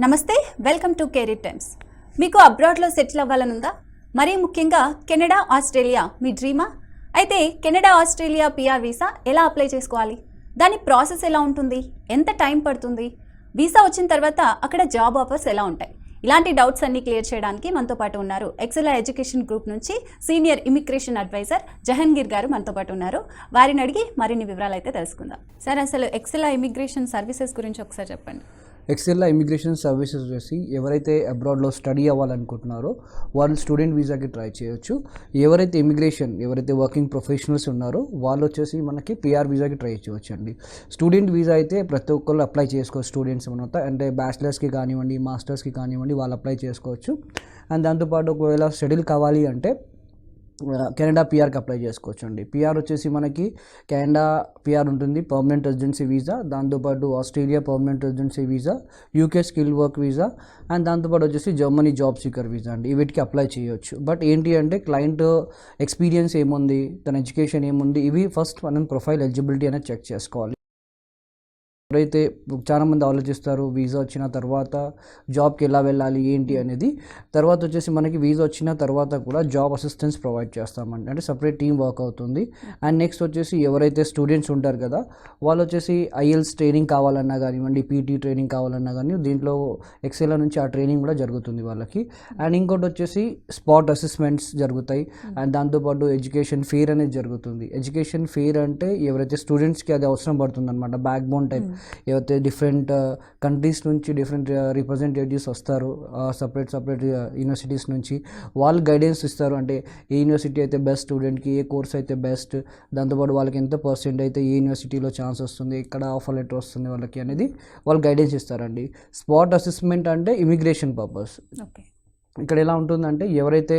నమస్తే, welcome to career times. మీకు అబ్రాడ్లో settle అవ్వాలనుందా? మరీ ముఖ్యంగా కెనడా, ఆస్ట్రేలియా మీ డ్రీమా? అయితే కెనడా, ఆస్ట్రేలియా పిఆర్ వీసా ఎలా అప్లై చేసుకోవాలి? దాని ప్రాసెస్ ఎలా ఉంటుంది? ఎంత టైం పడుతుంది? వీసా వచ్చిన తర్వాత అక్కడ జాబ్ ఆఫర్స్ ఎలా ఉంటాయి? ఇలాంటి డౌట్స్ అన్ని క్లియర్ చేయడానికి మనతో పాటు ఉన్నారు ఎక్సెలా ఎడ్యుకేషన్ గ్రూప్ నుంచి సీనియర్ ఇమిగ్రేషన్ అడ్వైజర్ జహంగీర్ గారు మనతో పాటు ఉన్నారు. వారిని అడిగి మరిన్ని వివరాలు అయితే తెలుసుకుందాం. సార్, అసలు ఎక్సెలా ఇమిగ్రేషన్ సర్వీసెస్ గురించి ఒకసారి చెప్పండి. ఎక్సెలా ఇమిగ్రేషన్ సర్వీసెస్ వచ్చేసి ఎవరైతే అబ్రాడ్లో స్టడీ అవ్వాలనుకుంటున్నారో వాళ్ళు స్టూడెంట్ వీసాకి ట్రై చేయొచ్చు. ఎవరైతే వర్కింగ్ ప్రొఫెషనల్స్ ఉన్నారో వాళ్ళు వచ్చేసి మనకి పిఆర్ వీసాకి ట్రై చేయొచ్చు అండి. స్టూడెంట్ వీసా అయితే ప్రతి ఒక్కళ్ళు అప్లై చేసుకోవచ్చు. స్టూడెంట్స్ అనమాట, అంటే బ్యాచిలర్స్కి కానివ్వండి, మాస్టర్స్కి కానివ్వండి, వాళ్ళు అప్లై చేసుకోవచ్చు. అండ్ దాంతోపాటు ఒకవేళ స్టడీలు కావాలి అంటే కెనడా పిఆర్కి అప్లై చేసుకోవచ్చు అండి. పిఆర్ వచ్చేసి మనకి కెనడా పిఆర్ ఉంటుంది, పర్మనెంట్ రెసిడెన్సీ వీసా. దాంతోపాటు Australia permanent residency visa, UK skill work visa, and దాంతోపాటు వచ్చేసి జర్మనీ జాబ్ సీకర్ వీసా అండి. వీటికి అప్లై చేయొచ్చు. బట్ ఏంటి అంటే క్లయింట్ ఎక్స్పీరియన్స్ ఏముంది, తన ఎడ్యుకేషన్ ఏముంది, ఇవి ఫస్ట్ మనం ప్రొఫైల్ ఎలిజిబిలిటీ అనేది చెక్ చేసుకోవాలి. ఎవరైతే చాలామంది ఆలోచిస్తారు వీసా వచ్చిన తర్వాత జాబ్కి ఎలా వెళ్ళాలి ఏంటి అనేది. తర్వాత వచ్చేసి మనకి వీసా వచ్చిన తర్వాత కూడా జాబ్ అసిస్టెన్స్ ప్రొవైడ్ చేస్తామండి, అంటే సపరేట్ టీమ్ వర్క్ అవుతుంది. అండ్ నెక్స్ట్ వచ్చేసి ఎవరైతే స్టూడెంట్స్ ఉంటారు కదా వాళ్ళు వచ్చేసి ఐఎల్స్ ట్రైనింగ్ కావాలన్నా కానివ్వండి, పీటీ ట్రైనింగ్ కావాలన్నా కానీ దీంట్లో ఎక్సెలా నుంచి ఆ ట్రైనింగ్ కూడా జరుగుతుంది వాళ్ళకి. అండ్ ఇంకోటి వచ్చేసి స్పాట్ అసెస్మెంట్స్ జరుగుతాయి. అండ్ దాంతోపాటు ఎడ్యుకేషన్ ఫెయిర్ అనేది జరుగుతుంది. ఎడ్యుకేషన్ ఫెయిర్ అంటే ఎవరైతే స్టూడెంట్స్కి అది అవసరం పడుతుంది అనమాట, బ్యాక్ బోన్ టైప్. ఏవైతే డిఫరెంట్ కంట్రీస్ నుంచి డిఫరెంట్ రిప్రజెంటేటివ్స్ వస్తారు, సపరేట్ యూనివర్సిటీస్ నుంచి వాళ్ళు గైడెన్స్ ఇస్తారు. అంటే ఏ యూనివర్సిటీ అయితే బెస్ట్ స్టూడెంట్కి, ఏ కోర్స్ అయితే బెస్ట్, దాంతోపాటు వాళ్ళకి ఎంత పర్సెంట్ అయితే ఏ యూనివర్సిటీలో ఛాన్స్ వస్తుంది, ఎక్కడ ఆఫర్ లెటర్ వస్తుంది వాళ్ళకి అనేది వాళ్ళు గైడెన్స్ ఇస్తారండి. స్పాట్ అసెస్మెంట్ అంటే ఇమిగ్రేషన్ పర్పస్. ఇక్కడ ఎలా ఉంటుందంటే ఎవరైతే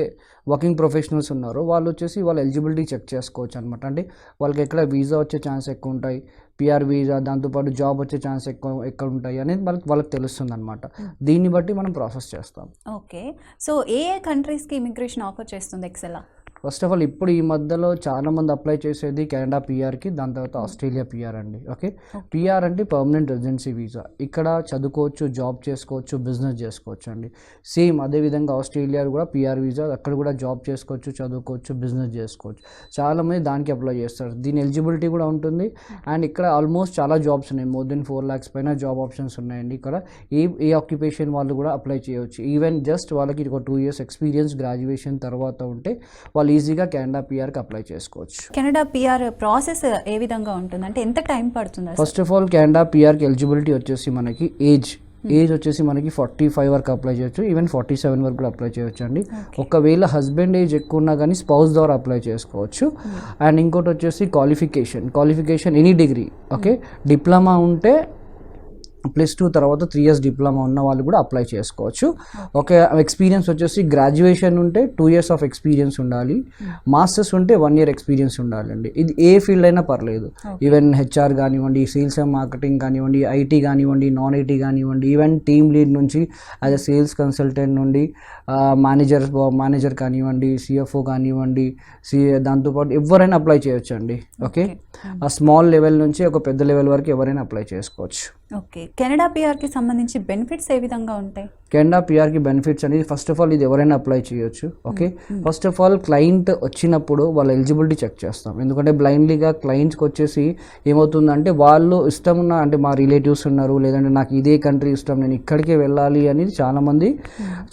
వర్కింగ్ ప్రొఫెషనల్స్ ఉన్నారో వాళ్ళు వచ్చేసి వాళ్ళ ఎలిజిబిలిటీ చెక్ చేసుకోవచ్చు అనమాట. అంటే వాళ్ళకి ఎక్కడ వీసా వచ్చే ఛాన్స్ ఎక్కువ ఉంటాయి, పిఆర్ వీసా, దాంతోపాటు జాబ్ వచ్చే ఛాన్స్ ఎక్కడ ఉంటాయి అనేది వాళ్ళకి తెలుస్తుంది అనమాట. దీన్ని బట్టి మనం ప్రాసెస్ చేస్తాం. ఓకే, సో ఏ కంట్రీస్కి ఇమిగ్రేషన్ ఆఫర్ చేస్తుంది ఎక్సెలా? ఫస్ట్ ఆఫ్ ఆల్ ఇప్పుడు ఈ మధ్యలో చాలామంది అప్లై చేసేది కెనడా పిఆర్కి, దాని తర్వాత ఆస్ట్రేలియా పిఆర్ అండి. ఓకే, పిఆర్ అంటే పర్మనెంట్ రెసిడెన్సీ వీసా. ఇక్కడ చదువుకోవచ్చు, జాబ్ చేసుకోవచ్చు, బిజినెస్ చేసుకోవచ్చు అండి. సేమ్ అదేవిధంగా ఆస్ట్రేలియా కూడా పిఆర్ వీసా, అక్కడ కూడా జాబ్ చేసుకోవచ్చు, చదువుకోవచ్చు, బిజినెస్ చేసుకోవచ్చు. చాలామంది దానికి అప్లై చేస్తారు. దీని ఎలిజిబిలిటీ కూడా ఉంటుంది. అండ్ ఇక్కడ ఆల్మోస్ట్ చాలా జాబ్స్ ఉన్నాయి, మోర్ దెన్ 4 lakhs పైన జాబ్ ఆప్షన్స్ ఉన్నాయండి. ఇక్కడ ఏ ఆక్యుపేషన్ వాళ్ళు కూడా అప్లై చేయవచ్చు. ఈవెన్ జస్ట్ వాళ్ళకి ఒక 2 years ఎక్స్పీరియన్స్ గ్రాడ్యుయేషన్ తర్వాత ఉంటే వాళ్ళు ఈజీగా కెనడా పిఆర్కి అప్లై చేసుకోవచ్చు. కెనడా పిఆర్ ప్రాసెస్ ఏ విధంగా ఉంటుంది, అంటే ఎంత టైం పడుతుంది? ఫస్ట్ ఆఫ్ ఆల్ కెనడా పిఆర్కి ఎలిజిబిలిటీ వచ్చేసి మనకి ఏజ్ వచ్చేసి మనకి 45 వరకు అప్లై చేయొచ్చు, ఈవెన్ 47 వరకు కూడా అప్లై చేయొచ్చు అండి. ఒకవేళ హస్బెండ్ ఏజ్ ఎక్కువ ఉన్నా కానీ స్పౌస్ ద్వారా అప్లై చేసుకోవచ్చు. అండ్ ఇంకోటి వచ్చేసి qualification any degree. Okay, diploma ఉంటే +2 తర్వాత 3 years డిప్లొమా ఉన్న వాళ్ళు కూడా అప్లై చేసుకోవచ్చు. ఓకే, ఎక్స్పీరియన్స్ వచ్చేసి గ్రాడ్యుయేషన్ ఉంటే 2 years ఆఫ్ ఎక్స్పీరియన్స్ ఉండాలి, మాస్టర్స్ ఉంటే 1 year ఎక్స్పీరియన్స్ ఉండాలండి. ఇది ఏ ఫీల్డ్ అయినా పర్లేదు, ఈవెన్ హెచ్ఆర్ కానివ్వండి, సేల్స్ అండ్ మార్కెటింగ్ కానివ్వండి, ఐటీ కానివ్వండి, నాన్ ఐటీ కానివ్వండి, ఈవెన్ టీమ్ లీడ్ నుంచి యాజ్ అ సేల్స్ కన్సల్టెంట్ నుండి మేనేజర్ కానివ్వండి, సిఎఫ్ఓ కానివ్వండి, దాంతోపాటు ఎవరైనా అప్లై చేయొచ్చు అండి. ఓకే, ఆ స్మాల్ లెవెల్ నుంచి ఒక పెద్ద లెవెల్ వరకు ఎవరైనా అప్లై చేసుకోవచ్చు. ఓకే, కెనడా పిఆర్కి సంబంధించి బెనిఫిట్స్ ఏ విధంగా ఉంటాయి? కెనడా పిఆర్కి బెనిఫిట్స్ అనేది ఫస్ట్ ఆఫ్ ఆల్ ఇది ఎవరైనా అప్లై చేయొచ్చు. Okay, first of all client వచ్చినప్పుడు వాళ్ళ ఎలిజిబిలిటీ చెక్ చేస్తాం. ఎందుకంటే బ్లైండ్లీగా క్లయింట్స్కి వచ్చేసి ఏమవుతుందంటే వాళ్ళు ఇష్టం ఉన్న, అంటే మా రిలేటివ్స్ ఉన్నారు, లేదంటే నాకు ఇదే కంట్రీ ఇష్టం, నేను ఇక్కడికే వెళ్ళాలి అనేది చాలామంది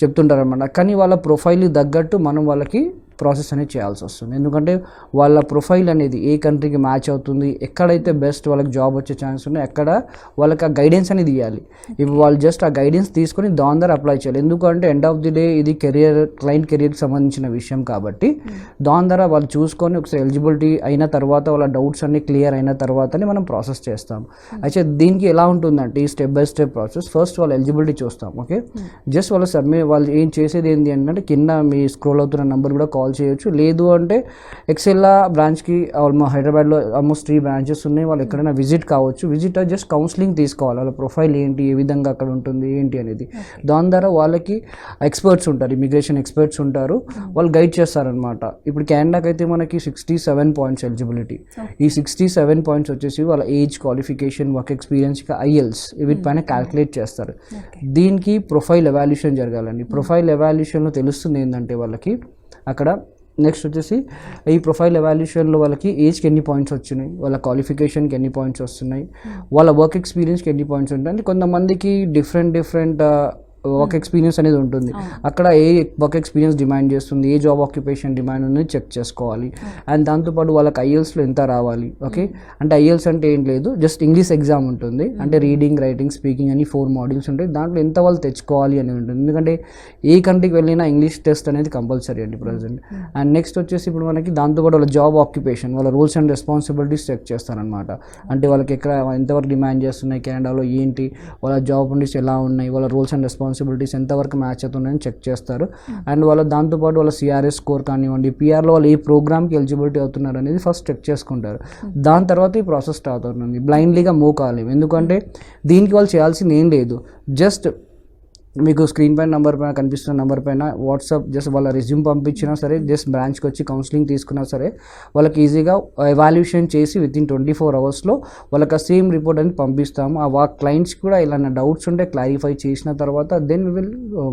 చెప్తుంటారు అనమాట. కానీ వాళ్ళ ప్రొఫైల్కి తగ్గట్టు మనం వాళ్ళకి ప్రాసెస్ అనేది చేయాల్సి వస్తుంది. ఎందుకంటే వాళ్ళ ప్రొఫైల్ అనేది ఏ కంట్రీకి మ్యాచ్ అవుతుంది, ఎక్కడైతే బెస్ట్ వాళ్ళకి జాబ్ వచ్చే ఛాన్స్ ఉన్నాయి, ఎక్కడ వాళ్ళకి ఆ గైడెన్స్ అనేది ఇవ్వాలి. ఇప్పుడు వాళ్ళు జస్ట్ ఆ గైడెన్స్ తీసుకొని దాని ద్వారా అప్లై చేయాలి. ఎందుకంటే ఎండ్ ఆఫ్ ది డే ఇది క్లయింట్ కెరియర్కి సంబంధించిన విషయం కాబట్టి దాని ద్వారా వాళ్ళు చూసుకొని ఒకసారి ఎలిజిబిలిటీ అయిన తర్వాత వాళ్ళ డౌట్స్ అన్ని క్లియర్ అయిన తర్వాతనే మనం ప్రాసెస్ చేస్తాం. అయితే దీనికి ఎలా ఉంటుందంటే ఈ step by step process. First వాళ్ళ ఎలిజిబిలిటీ చూస్తాం. ఓకే, జస్ట్ వాళ్ళు ఏం చేసేది ఏంటి అంటే కింద మీ స్క్రోల్ అవుతున్న నెంబర్ కూడా కాల్ కాల్ చేయొచ్చు. లేదు అంటే ఎక్సెల్లా బ్రాంచ్కి హైదరాబాద్లో ఆల్మోస్ట్ 3 బ్రాంచెస్ ఉన్నాయి. వాళ్ళు ఎక్కడైనా విజిట్ కావచ్చు. విజిట్ జస్ట్ కౌన్సిలింగ్ తీసుకోవాలి, వాళ్ళ ప్రొఫైల్ ఏంటి, ఏ విధంగా అక్కడ ఉంటుంది ఏంటి అనేది. దాని ద్వారా వాళ్ళకి ఎక్స్పర్ట్స్ ఉంటారు, ఇమిగ్రేషన్ ఎక్స్పర్ట్స్ ఉంటారు, వాళ్ళు గైడ్ చేస్తారనమాట. ఇప్పుడు కెనడాకి అయితే మనకి 67 పాయింట్స్ ఎలిజిబిలిటీ. ఈ 67 పాయింట్స్ వచ్చేసి వాళ్ళ ఏజ్, క్వాలిఫికేషన్, వర్క్ ఎక్స్పీరియన్స్, ఇక ఐఎల్స్ వీటిపైన క్యాల్కులేట్ చేస్తారు. దీనికి ప్రొఫైల్ ఎవాల్యుయేషన్ జరగాలండి. ప్రొఫైల్ ఎవాల్యుయేషన్లో తెలుస్తుంది ఏంటంటే వాళ్ళకి అక్కడ నెక్స్ట్ వచ్చేసి ఈ ప్రొఫైల్ ఎవాల్యుయేషన్లో వాళ్ళకి ఏజ్కి ఎన్ని పాయింట్స్ వచ్చినాయి, వాళ్ళ క్వాలిఫికేషన్కి ఎన్ని పాయింట్స్ వస్తున్నాయి, వాళ్ళ వర్క్ ఎక్స్పీరియన్స్కి ఎన్ని పాయింట్స్ ఉంటాయి. అంటే కొంతమందికి డిఫరెంట్ వర్క్ ఎక్స్పీరియన్స్ అనేది ఉంటుంది. అక్కడ ఏ వర్క్ ఎక్స్పీరియన్స్ డిమాండ్ చేస్తుంది, ఏ జాబ్ ఆక్యుపేషన్ డిమాండ్ ఉంది చెక్ చేసుకోవాలి. అండ్ దాంతోపాటు వాళ్ళకి ఐఎల్స్లో ఎంత రావాలి. ఓకే, అంటే ఐఎల్స్ అంటే ఏం లేదు, జస్ట్ ఇంగ్లీష్ ఎగ్జామ్ ఉంటుంది. అంటే రీడింగ్, రైటింగ్, స్పీకింగ్ అని 4 మాడ్యూల్స్ ఉంటాయి. దాంట్లో ఎంత వాళ్ళు తెచ్చుకోవాలి అని ఉంటుంది. ఎందుకంటే ఏ కంట్రీకి వెళ్ళినా ఇంగ్లీష్ టెస్ట్ అనేది కంపల్సరీ అండి ప్రజెంట్. అండ్ నెక్స్ట్ వచ్చేసి ఇప్పుడు మనకి దాంతోపాటు వాళ్ళ జాబ్ ఆక్యుపేషన్, వాళ్ళ రూల్స్ అండ్ రెస్పాన్సిబిలిటీస్ చెక్ చేస్తారనమాట. అంటే వాళ్ళకి ఎక్కడ ఎంతవరకు డిమాండ్ చేస్తున్నాయి, కెనడాలో ఏంటి, వాళ్ళ జాబ్ కండిషన్స్ ఎలా ఉన్నాయి, వాళ్ళ రూల్స్ అండ్ రెస్పాన్సిబిలిటీస్ ఎంతవరకు మ్యాచ్ అవుతున్నాయని చెక్ చేస్తారు. అండ్ వాళ్ళ దాంతోపాటు వాళ్ళ సిఆర్ఎస్ స్కోర్ కానివ్వండి, పిఆర్లో వాళ్ళు ఏ ప్రోగ్రామ్కి ఎలిజిబిలిటీ అవుతున్నారు అనేది ఫస్ట్ చెక్ చేసుకుంటారు. దాని తర్వాత ఈ ప్రాసెస్ స్టార్ట్ అవుతుంది. బ్లైండ్లీగా మూవ్ కాలేము, ఎందుకంటే దీనికి వాళ్ళు చేయాల్సింది ఏం లేదు. జస్ట్ మీకు స్క్రీన్ పైన నెంబర్ పైన కనిపిస్తున్న నెంబర్ పైన వాట్సాప్ జస్ట్ వాళ్ళ రెజ్యూమ్ పంపించినా సరే, జస్ట్ బ్రాంచ్కి వచ్చి కౌన్సిలింగ్ తీసుకున్నా సరే, వాళ్ళకి ఈజీగా ఎవాల్యుయేషన్ చేసి వితిన్ 24 అవర్స్లో వాళ్ళకి ఆ సేమ్ రిపోర్ట్ అని పంపిస్తాము. ఆ క్లయింట్స్ కూడా ఇలాంటి డౌట్స్ ఉంటే క్లారిఫై చేసిన తర్వాత then we will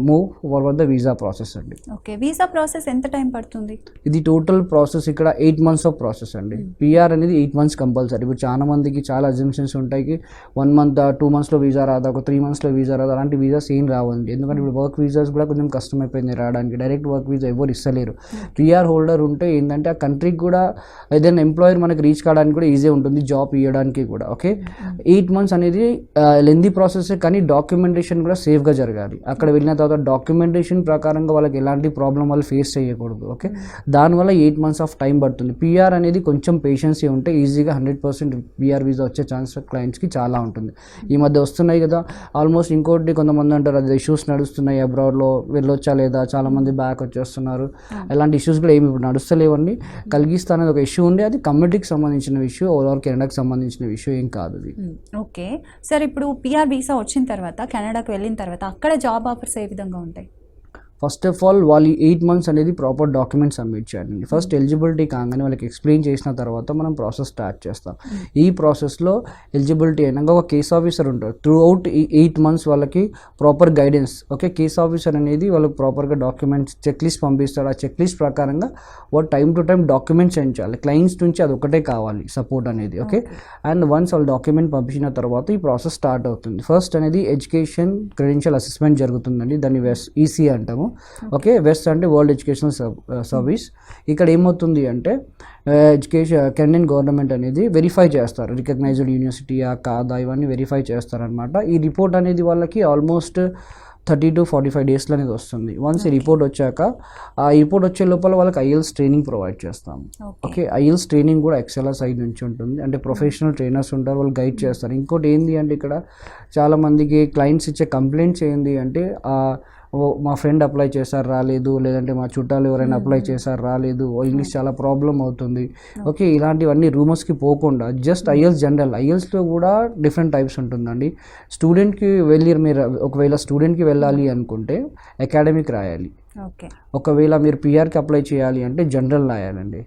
move forward the visa process అండి. ఓకే, వీసా ప్రాసెస్ ఎంత టైం పడుతుంది? ఇది టోటల్ ప్రాసెస్ ఇక్కడ 8 months ఆఫ్ ప్రాసెస్ అండి. పిఆర్ అనేది 8 months కంపల్సరీ. ఇప్పుడు చాలా మందికి చాలా అజంప్షన్స్ ఉంటాయి, 1 month 2 monthsలో వీసా రాదా, ఒక 3 monthsలో వీసా రాదా, అలాంటి వీసాస్ ఏం రావు. ఎందుకంటే ఇప్పుడు వర్క్ వీసాస్ కూడా కొంచెం కష్టమైపోయింది రావడానికి. డైరెక్ట్ వర్క్ వీసా ఎవరు ఇస్తలేరు. పిఆర్ హోల్డర్ ఉంటే ఏంటంటే ఆ కంట్రీకి కూడా ఏదైనా ఎంప్లాయర్ మనకి రీచ్ కావడానికి కూడా ఈజీ ఉంటుంది, జాబ్ ఇవ్వడానికి కూడా. ఓకే, 8 months అనేది లెందీ ప్రాసెస్, కానీ డాక్యుమెంటేషన్ కూడా సేఫ్గా జరగాలి. అక్కడ వెళ్ళిన తర్వాత డాక్యుమెంటేషన్ ప్రకారంగా వాళ్ళకి ఎలాంటి ప్రాబ్లం వాళ్ళు ఫేస్ చేయకూడదు. ఓకే, దానివల్ల 8 months ఆఫ్ టైం పడుతుంది. పిఆర్ అనేది కొంచెం పేషెన్సీ ఉంటే ఈజీగా 100% పిఆర్ వీసా వచ్చే ఛాన్స్ క్లయింట్స్కి చాలా ఉంటుంది. ఈ మధ్య వస్తున్నాయి కదా ఆల్మోస్ట్. ఇంకోటి కొంతమంది అంటారు అది ఇష్యూస్ నడుస్తున్నాయి అబ్రాడ్లో, వెళ్ళొచ్చా లేదా, చాలామంది బ్యాక్ వచ్చేస్తున్నారు. అలాంటి ఇష్యూస్ కూడా ఏమి ఇప్పుడు నడుస్తలేవండి. కలిగిస్తా అనేది ఒక ఇష్యూ ఉండే, అది కమ్యూనిటీకి సంబంధించిన ఇష్యూ, ఓవరాల్ కెనడాకి సంబంధించిన ఇష్యూ ఏం కాదు అది. ఓకే సార్, ఇప్పుడు పిఆర్ వీసా వచ్చిన తర్వాత కెనడాకి వెళ్ళిన తర్వాత అక్కడ జాబ్ ఆఫర్స్ ఏ విధంగా ఉంటాయి? ఫస్ట్ ఆఫ్ ఆల్ వాళ్ళు 8 months అనేది ప్రాపర్ డాక్యుమెంట్స్ సబ్మిట్ చేయాలి. ఫస్ట్ ఎలిజిబిలిటీ కాగానే వాళ్ళకి ఎక్స్ప్లెయిన్ చేసిన తర్వాత మనం ప్రాసెస్ స్టార్ట్ చేస్తాం. ఈ ప్రాసెస్లో ఎలిజిబిలిటీ అయినాక ఒక కేస్ ఆఫీసర్ ఉంటారు. త్రూ అవుట్ ఈ 8 months వాళ్ళకి proper guidance. Okay, case officer అనేది వాళ్ళకి ప్రాపర్గా డాక్యుమెంట్స్ చెక్ లిస్ట్ పంపిస్తాడు. ఆ చెక్ లిస్ట్ ప్రకారంగా వాళ్ళు time to time documents send చేయాలి. క్లయింట్స్ నుంచి అది ఒకటే కావాలి సపోర్ట్ అనేది. ఓకే, అండ్ వన్స్ వాళ్ళు డాక్యుమెంట్ పంపించిన తర్వాత ఈ ప్రాసెస్ స్టార్ట్ అవుతుంది. ఫస్ట్ అనేది ఎడ్యుకేషన్ క్రెడెన్షియల్ అసెస్మెంట్ జరుగుతుందండి, దాన్ని ఈసీ అంటాము. ఓకే, వెస్ట్ అంటే వరల్డ్ ఎడ్యుకేషనల్ సర్వీస్. ఇక్కడ ఏమవుతుంది అంటే కెనడియన్ గవర్నమెంట్ అనేది వెరిఫై చేస్తారు, రికగ్నైజ్డ్ యూనివర్సిటీయా కాదా ఇవన్నీ వెరిఫై చేస్తారనమాట. ఈ రిపోర్ట్ అనేది వాళ్ళకి ఆల్మోస్ట్ 30 to 45 days అనేది వస్తుంది. వన్స్ ఈ రిపోర్ట్ వచ్చాక ఆ రిపోర్ట్ వచ్చే లోపల వాళ్ళకి ఐఎల్స్ ట్రైనింగ్ ప్రొవైడ్ చేస్తాము. ఓకే, ఐఎల్స్ ట్రైనింగ్ కూడా ఎక్సెల్ సైడ్ నుంచి ఉంటుంది. అంటే ప్రొఫెషనల్ ట్రైనర్స్ ఉంటారు, వాళ్ళు గైడ్ చేస్తారు. ఇంకోటి ఏంటి అంటే ఇక్కడ చాలామందికి క్లయింట్స్ ఇచ్చే కంప్లైంట్స్ ఏంటి అంటే మా ఫ్రెండ్ అప్లై చేశారు రాలేదు, లేదంటే మా చుట్టాలు ఎవరైనా అప్లై చేశారు రాలేదు, ఇంగ్లీష్ చాలా ప్రాబ్లం అవుతుంది. ఓకే, ఇలాంటివన్నీ రూమర్స్కి పోకుండా జస్ట్ ఐఎల్స్ జనరల్, ఐఎల్స్లో కూడా డిఫరెంట్ టైప్స్ ఉంటుందండి. స్టూడెంట్కి మీరు ఒకవేళ స్టూడెంట్కి వెళ్ళాలి అనుకుంటే అకాడమిక్ రాయాలి. ఒకవేళ మీరు పిఆర్కి అప్లై చేయాలి అంటే జనరల్ రాయాలండి.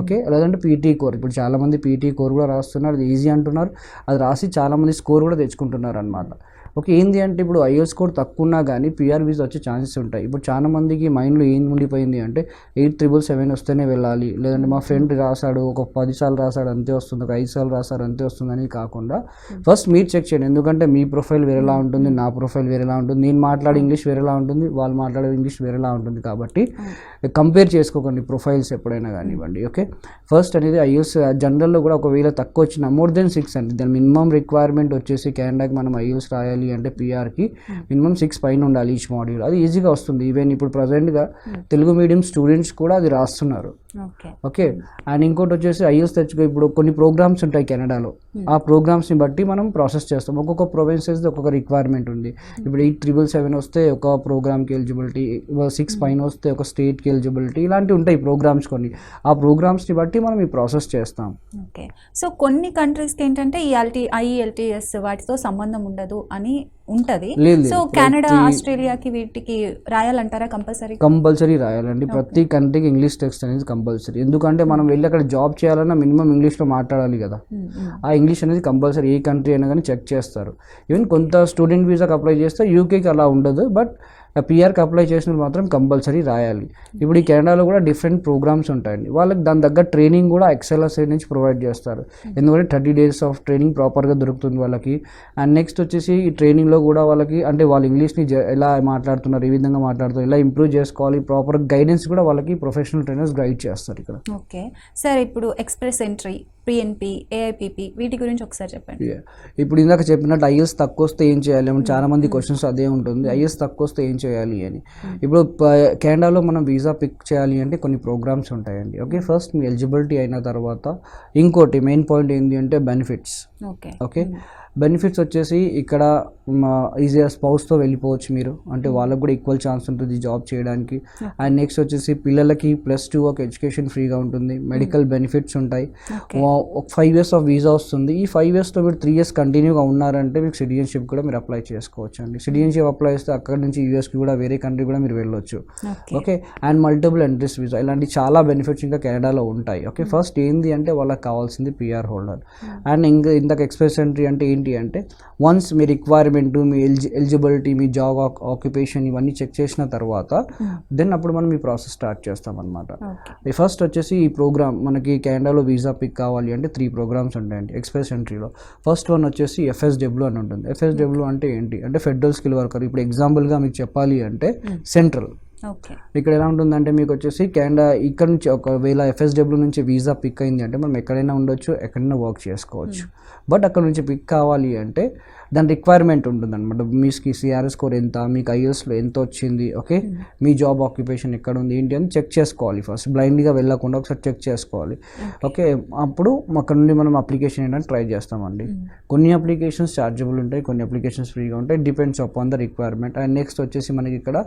ఓకే, లేదంటే పీటీ కోర్. ఇప్పుడు చాలామంది పీటీ కోర్ కూడా రాస్తున్నారు, అది ఈజీ అంటున్నారు. అది రాసి చాలామంది స్కోర్ కూడా తెచ్చుకుంటున్నారు అనమాట. ఓకే, ఏంది అంటే ఇప్పుడు ఐఎల్స్ స్కోర్ తక్కువ ఉన్నా కానీ పిఆర్ వీసా వచ్చే ఛాన్సెస్ ఉంటాయి. ఇప్పుడు చాలా మందికి మైండ్లో ఏం ఉండిపోయింది అంటే 8,777 వస్తేనే వెళ్ళాలి, లేదంటే మా ఫ్రెండ్ రాశాడు ఒక 10 సార్లు రాశాడు అంతే వస్తుంది, ఒక 5 సార్లు రాశాడు అంతే వస్తుంది అని కాకుండా ఫస్ట్ మీరు చెక్ చేయండి. ఎందుకంటే మీ ప్రొఫైల్ వేరేలా ఉంటుంది, నా ప్రొఫైల్ వేరేలా ఉంటుంది, నేను మాట్లాడే ఇంగ్లీష్ వేరేలా ఉంటుంది, వాళ్ళు మాట్లాడే ఇంగ్లీష్ వేరేలా ఉంటుంది. కాబట్టి కంపేర్ చేసుకోకండి ప్రొఫైల్స్ ఎప్పుడైనా కానివ్వండి. ఓకే, ఫస్ట్ అనేది ఐఎల్స్ జనరల్లో కూడా ఒకవేళ తక్కువ వచ్చిన మోర్ దెన్ 6 అండి, దాని మినిమం రిక్వైర్మెంట్ వచ్చేసి కెనడాకి మనం ఐఎల్స్ రాయాలి చేయాలి అంటే పిఆర్కి మినిమం 6 పైన ఉండాలి ఈచ్ మాడ్యూల్. అది ఈజీగా వస్తుంది. ఈవెన్ ఇప్పుడు ప్రజెంట్గా తెలుగు మీడియం స్టూడెంట్స్ కూడా అది రాస్తున్నారు. ఓకే, అండ్ ఇంకోటి వచ్చేసి ఐఎల్స్ తెచ్చుకో. ఇప్పుడు కొన్ని ప్రోగ్రామ్స్ ఉంటాయి కెనడాలో, ఆ ప్రోగ్రామ్స్ని బట్టి మనం ప్రాసెస్ చేస్తాం. ఒక్కొక్క ప్రొవిన్సెస్ ఒక్కొక్క రిక్వైర్మెంట్ ఉంది. ఇప్పుడు 8777 వస్తే ఒక ప్రోగ్రామ్కి ఎలిజిబిలిటీ, 6 పైన వస్తే ఒక స్టేట్కి ఎలిజిబిలిటీ, ఇలాంటివి ఉంటాయి ప్రోగ్రామ్స్ కొన్ని. ఆ ప్రోగ్రామ్స్ని బట్టి మనం ఈ ప్రాసెస్ చేస్తాం. ఓకే, సో కొన్ని కంట్రీస్కి ఏంటంటే ఈ ఐఎల్టీఎస్ వాటితో సంబంధం ఉండదు అని ఉంటుంది. సో కెనడా, ఆస్ట్రేలియాకి వీటికి రాయాలంటారా? కంపల్సరీ రాయాలండి. ప్రతి కంట్రీకి ఇంగ్లీష్ టెక్స్ట్ అనేది కంపల్సరీ. ఎందుకంటే మనం వెళ్ళి అక్కడ జాబ్ చేయాలన్నా మినిమం ఇంగ్లీష్లో మాట్లాడాలి కదా. ఆ ఇంగ్లీష్ అనేది కంపల్సరీ ఏ కంట్రీ అయినా కానీ చెక్ చేస్తారు. ఈవెన్ కొంత స్టూడెంట్ వీసాకి అప్లై చేస్తే యూకేకి అలా ఉండదు, బట్ పిఆర్కి అప్లై చేసిన మాత్రం కంపల్సరీ రాయాలి. ఇప్పుడు ఈ కెనడాలో కూడా డిఫరెంట్ ప్రోగ్రామ్స్ ఉంటాయండి. వాళ్ళకి దాని దగ్గర ట్రైనింగ్ కూడా ఎక్సెల్ఆర్ సైడ్ నుంచి ప్రొవైడ్ చేస్తారు. ఎందుకంటే 30 days ఆఫ్ ట్రైనింగ్ ప్రాపర్గా దొరుకుతుంది వాళ్ళకి. అండ్ నెక్స్ట్ వచ్చేసి ఈ ట్రైనింగ్లో కూడా వాళ్ళకి అంటే వాళ్ళు ఇంగ్లీష్ని ఎలా మాట్లాడుతున్నారు, ఏ విధంగా మాట్లాడుతున్నారు, ఎలా ఇంప్రూవ్ చేసుకోవాలి, ప్రాపర్ గైడెన్స్ కూడా వాళ్ళకి ప్రొఫెషనల్ ట్రైనర్స్ గైడ్ చేస్తారు ఇక్కడ. ఓకే సార్, ఇప్పుడు ఎక్స్ప్రెస్ ఎంట్రీ, పిఎన్పి, ఏఐపిపి వీటి గురించి ఒకసారి చెప్పండి. ఇప్పుడు ఇందాక చెప్పినట్టు ఐఎల్స్ తక్కువ వస్తే ఏం చేయాలి, చాలా మంది క్వశ్చన్స్ అదే ఉంటుంది. ఐఎల్స్ తక్కువ వస్తే ఏం చేయాలి అని. ఇప్పుడు కెనడాలో మనం వీసా పిక్ చేయాలి అంటే కొన్ని ప్రోగ్రామ్స్ ఉంటాయండి. ఓకే, ఫస్ట్ మీ ఎలిజిబిలిటీ అయిన తర్వాత ఇంకోటి మెయిన్ పాయింట్ ఏంటి అంటే బెనిఫిట్స్. ఓకే, బెనిఫిట్స్ వచ్చేసి ఇక్కడ ఈజీగా స్పౌస్తో వెళ్ళిపోవచ్చు మీరు, అంటే వాళ్ళకు కూడా ఈక్వల్ ఛాన్స్ ఉంటుంది జాబ్ చేయడానికి. అండ్ నెక్స్ట్ వచ్చేసి పిల్లలకి +2 ఒక ఎడ్యుకేషన్ ఫ్రీగా ఉంటుంది. మెడికల్ బెనిఫిట్స్ ఉంటాయి. 5 years ఆఫ్ వీసా వస్తుంది. ఈ 5 yearsతో మీరు 3 years కంటిన్యూగా ఉన్నారంటే మీకు సిటిజన్షిప్ కూడా మీరు అప్లై చేసుకోవచ్చు అండి. సిటిజన్షిప్ అప్లై చేస్తే అక్కడ నుంచి యూఎస్కి కూడా వేరే కంట్రీ కూడా మీరు వెళ్ళొచ్చు. Okay, and multiple entries visa, ఇలాంటి చాలా బెనిఫిట్స్ ఇంకా కెనడాలో ఉంటాయి. ఓకే, ఫస్ట్ ఏంది అంటే వాళ్ళకి కావాల్సింది పిఆర్ హోల్డర్. అండ్ ఇంకా ఇంతకు ఎక్స్ప్రెస్ ఎంట్రీ అంటే ఏంటి అంటే వన్స్ మీ రిక్వైర్మెంట్, మీ ఎలిజిబిలిటీ, మీ జాబ్ ఆక్యుపేషన్ ఇవన్నీ చెక్ చేసిన తర్వాత దెన్ అప్పుడు మనం ఈ ప్రాసెస్ స్టార్ట్ చేస్తాం అనమాట. ఫస్ట్ వచ్చేసి ఈ ప్రోగ్రామ్ మనకి కెనడాలో వీసా పిక్ కావాలి అంటే 3 programs ఉంటాయండి ఎక్స్ప్రెస్ ఎంట్రీలో. ఫస్ట్ వన్ వచ్చేసి FSW అని ఉంటుంది. FSW అంటే ఏంటి అంటే ఫెడరల్ స్కిల్ వర్కర్. ఇప్పుడు ఎగ్జాంపుల్గా మీకు చెప్పాలి అంటే సెంట్రల్. ఇక్కడ ఎలా ఉంటుందంటే మీకు వచ్చేసి కెనడా ఇక్కడ నుంచి ఒకవేళ FSW నుంచి వీసా పిక్ అయింది అంటే మనం ఎక్కడైనా ఉండొచ్చు, ఎక్కడైనా వర్క్ చేసుకోవచ్చు. బట్ అక్కడ నుంచి పిక్ కావాలి అంటే దాని రిక్వైర్మెంట్ ఉంటుంది అనమాట. మీకు సిఆర్ఎస్ స్కోర్ ఎంత, మీకు ఐఎల్స్లో ఎంత వచ్చింది, ఓకే, మీ జాబ్ ఆక్యుపేషన్ ఎక్కడ ఉంది ఏంటి అని చెక్ చేసుకోవాలి. ఫస్ట్ బ్లైండ్గా వెళ్ళకుండా ఒకసారి చెక్ చేసుకోవాలి. ఓకే, అప్పుడు అక్కడ నుండి మనం అప్లికేషన్ ఏంటంటే ట్రై చేస్తామండి. కొన్ని అప్లికేషన్స్ ఛార్జబుల్ ఉంటాయి, కొన్ని అప్లికేషన్స్ ఫ్రీగా ఉంటాయి, depends upon the requirement. And next వచ్చేసి మనకి ఇక్కడ